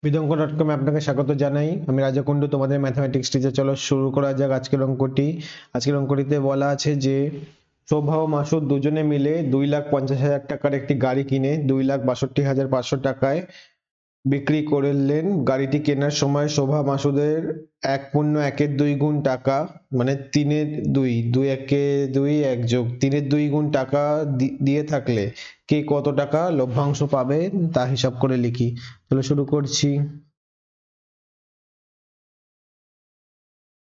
বিদঙ্গ.com আপনাকে স্বাগত জানাই। আমি রাজা কুন্ডু, তোমাদের ম্যাথমেটিক্স টিচার। চলো শুরু করা যাক আজকের অঙ্কটি। আজকের অঙ্কটিতে বলা আছে যে শোভা ও মাসুদ দুজনে মিলে 2,50,000 টাকার একটি গাড়ি কিনে 2,62,500 টাকায় বিক্রি করলেন। গাড়িটি কেনার সময় শোভা মাসুদের 1.1 গুণ টাকা, মানে 3/2, 2 1 যোগ 3/2 গুণ টাকা দিয়ে থাকলে কে কত টাকা লভ্যাংশ পাবে তা হিসাব করে লিখি। তাহলে শুরু করছি।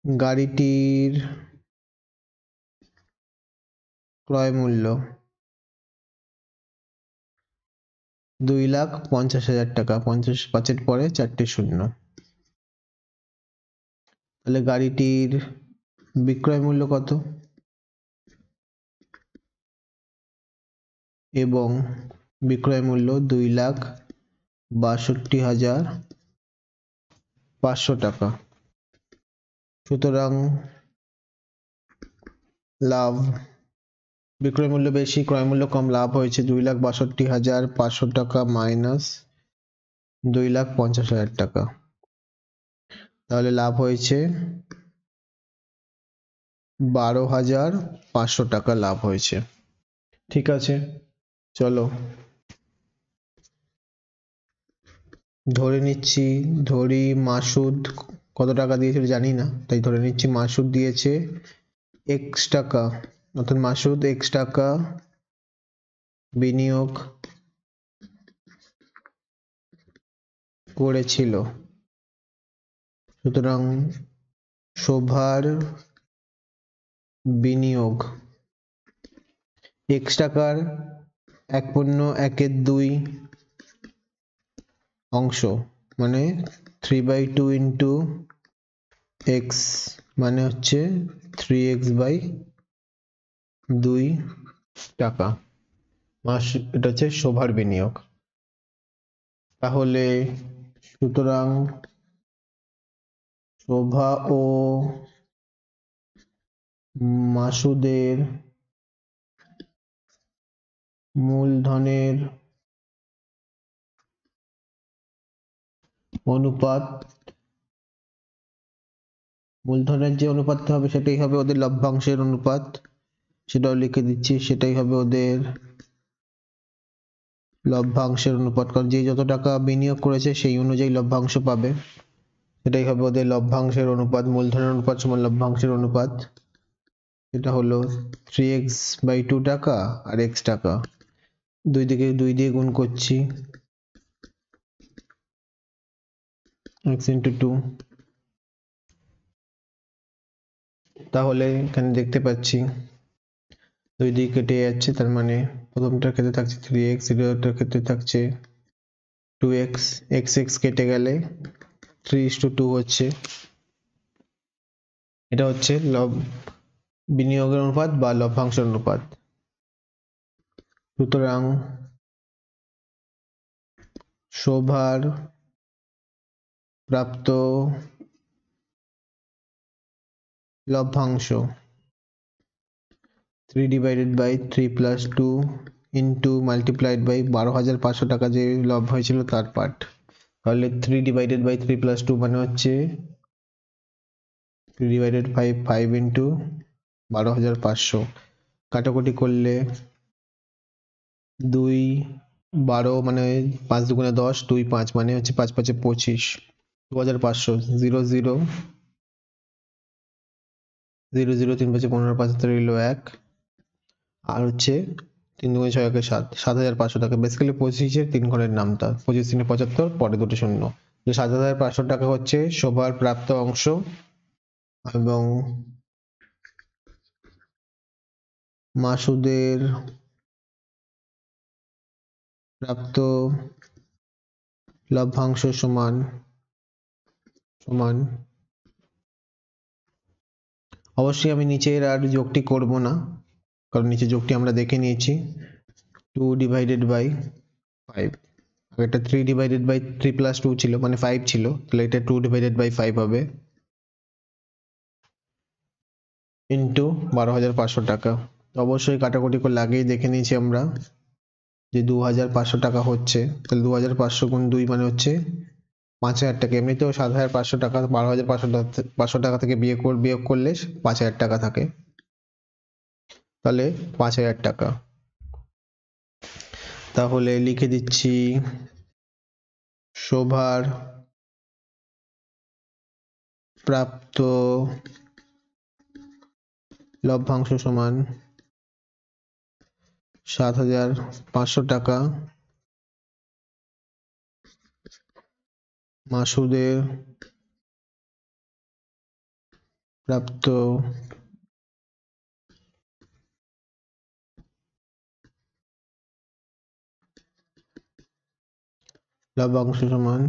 গাড়িটির ক্রয় মূল্য 2,50,000 টাকা। 50 5-এর পরে 4টে শূন্য। তাহলে গাড়িটির বিক্রয় মূল্য কত এবং বিক্রয় মূল্য 2,62,500 টাকা। সুতরাং লাভ, বিক্রয় মূল্য বেশি ক্রয় মূল্য কম, লাভ হয়েছে 2,62,500 টাকা মাইনাস 2,50,000 টাকা। তাহলে লাভ হয়েছে 12,500 টাকা লাভ হয়েছে। ঠিক আছে, চলো ধরে নিচ্ছি, ধরি মাসুদ কত টাকা দিয়েছিল জানি না, তাই ধরে নিচ্ছি মাসুদ দিয়েছে x টাকা, অর্থাৎ মাসুদ x টাকা বিনিয়োগ করেছিল। সুতরাং শোভার বিনিয়োগ x টাকার 1/2 অংশ, মানে 3/2 ইন্টু x, মানে হচ্ছে 3x/2 টাকা। এটা হচ্ছে শোভার বিনিয়োগ। তাহলে সুতরাং শোভা ও মাসুদের মূলধনের অনুপাত, মূলধনের যে অনুপাতটা হবে সেটাই হবে ওদের লভ্যাংশের অনুপাত, সেটাও লিখে দিচ্ছি, সেটাই হবে ওদের লভ্যাংশের অনুপাত। কারণ যে যত টাকা বিনিয়োগ করেছে সেই অনুযায়ী লভ্যাংশ পাবে, সেটাই হবে ওদের লভ্যাংশের অনুপাত। মূলধনের অনুপাত সমান লভ্যাংশের অনুপাত, এটা হলো 3x/2 টাকা আর x টাকা। দুই দিকে 2 দিয়ে গুণ করছি, x into 2। তাহলে এখানে দেখতে পাচ্ছি 2 দিয়ে কেটে যাচ্ছে, তার মানে প্রথমটার ক্ষেত্রে থাকছে 3x, দ্বিতীয়টার ক্ষেত্রে থাকছে 2x, x কেটে গেলে 3:2 হচ্ছে। এটা হচ্ছে বিনিয়োগের অনুপাত বা লভ্যাংশের অনুপাত। সুতরাং শোভার প্রাপ্ত লভ্যাংশ 3/3 + 2 ইন্টু মাল্টিপ্লাইড বাই 12,500 টাকা যে লাভ হয়েছিল তার পার্ট। তাহলে 3/3 + 2 মানে হচ্ছে 3/5, 5 ইন্টু 12,500। কাটাকুটি করলে 2 12 মানে 5 দুগুণে 10, 2 5 মানে হচ্ছে 5 5 25, 2,500। 0 0 0 0 3 5 15, 5 রইল 1, আর হচ্ছে 3 2 6 1 7, 7,500 টাকা। বেসিক্যালি 25-এর 3 ঘরের নামতা, 25 3 75, পরে দুটো শূন্য। 7,500 টাকা হচ্ছে শোভার প্রাপ্ত অংশ এবং মাসুদের প্রাপ্ত লভ্যাংশ সমান অবশ্যই আমি নিচের আর যোগটি করব না, কারণ নিচে যোগটি আমরা দেখে নিয়েছি। 2/5, এটা 3/3 + 2 ছিল, মানে 5 ছিল, তাহলে এটা 2/5 হবে ইন্টু 12,500 টাকা। অবশ্যই কাটাকুটি করলে আগেই দেখে নিয়েছি আমরা যে 2,500 টাকা হচ্ছে, তাহলে 2,500 গুণ 2 মানে হচ্ছে 5,000 টাকা, এমনিতেও 7,500 টাকা, 12,500 টাকা থেকে বিয়োগ করলে 5,000 টাকা থাকে, তাহলে 5,000 টাকা। তাহলে লিখে দিচ্ছি শোভার প্রাপ্ত লভ্যাংশ সমান 7,500 টাকা, মাসুদের প্রাপ্ত লভ্যাংশ সমান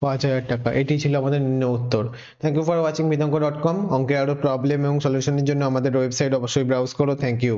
5,000 টাকা। এটি ছিল আমাদের নিম্ন উত্তর। থ্যাংক ইউ ফর ওয়াচিং বিদঙ্গ.com। অঙ্কের আরো প্রবলেম এবং সলিউশনের জন্য আমাদের ওয়েবসাইট অবশ্যই ব্রাউজ করো। Thank you.